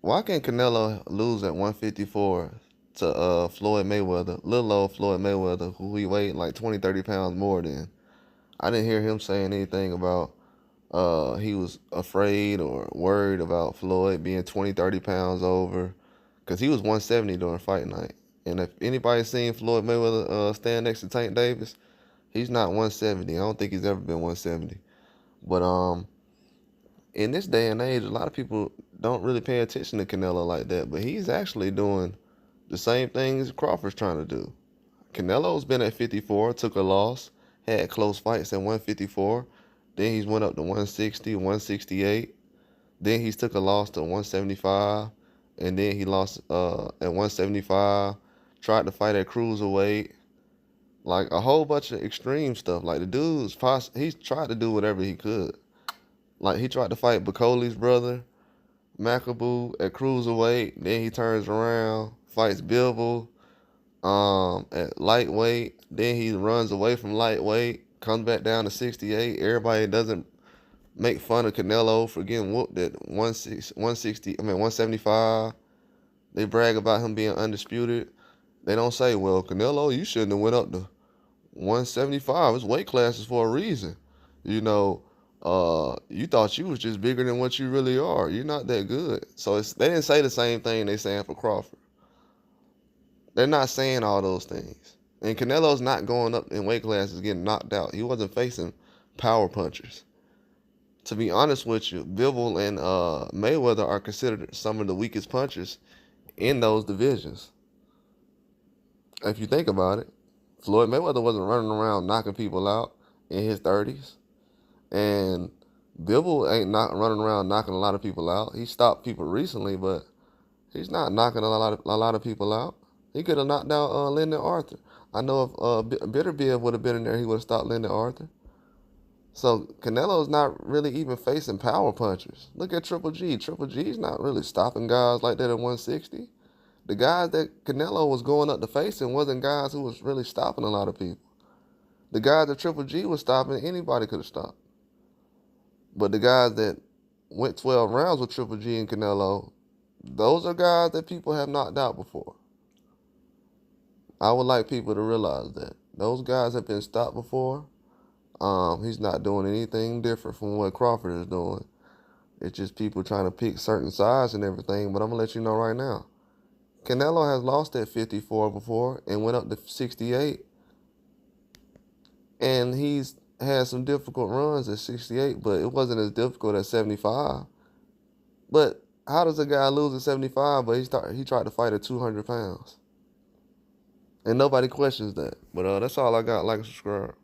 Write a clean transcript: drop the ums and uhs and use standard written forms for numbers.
Why can't Canelo lose at 154 to Floyd Mayweather, little old Floyd Mayweather, who he weighed like 20, 30 pounds more than? I didn't hear him saying anything about he was afraid or worried about Floyd being 20, 30 pounds over, because he was 170 during fight night. And if anybody's seen Floyd Mayweather stand next to Tank Davis, he's not 170. I don't think he's ever been 170. But in this day and age, a lot of people don't really pay attention to Canelo like that. But he's actually doing the same things Crawford's trying to do. Canelo's been at 54, took a loss, had close fights at 154. Then he's went up to 160, 168. Then he's took a loss to 175. And then he lost at 175. Tried to fight at cruiserweight. Like a whole bunch of extreme stuff. Like the dude's he's tried to do whatever he could. Like he tried to fight Bakole's brother, Makabu, at cruiserweight. Then he turns around, fights Bivol at lightweight. Then he runs away from lightweight, comes back down to 68. Everybody doesn't make fun of Canelo for getting whooped at 175. They brag about him being undisputed. They don't say, well, Canelo, you shouldn't have went up to 175. It's weight classes for a reason. You know, you thought you was just bigger than what you really are. You're not that good. So they didn't say the same thing they saying for Crawford. They're not saying all those things. And Canelo's not going up in weight classes getting knocked out. He wasn't facing power punchers. To be honest with you, Bivol and Mayweather are considered some of the weakest punchers in those divisions. If you think about it, Floyd Mayweather wasn't running around knocking people out in his 30s. And Bivol ain't not running around knocking a lot of people out. He stopped people recently, but he's not knocking a lot of people out. He could have knocked out Lyndon Arthur. I know if Bitterbeard would have been in there, he would have stopped Lyndon Arthur. So Canelo's not really even facing power punchers. Look at Triple G. Triple G's not really stopping guys like that at 160. The guys that Canelo was going up to facing wasn't guys who was really stopping a lot of people. The guys that Triple G was stopping, anybody could have stopped. But the guys that went 12 rounds with Triple G and Canelo, those are guys that people have knocked out before. I would like people to realize that. Those guys have been stopped before. He's not doing anything different from what Crawford is doing. It's just people trying to pick certain sides and everything, but I'm going to let you know right now. Canelo has lost at 54 before and went up to 68. And he's had some difficult runs at 68, but it wasn't as difficult at 75. But how does a guy lose at 75, but he tried to fight at 200 pounds? And nobody questions that. But that's all I got. Like and subscribe.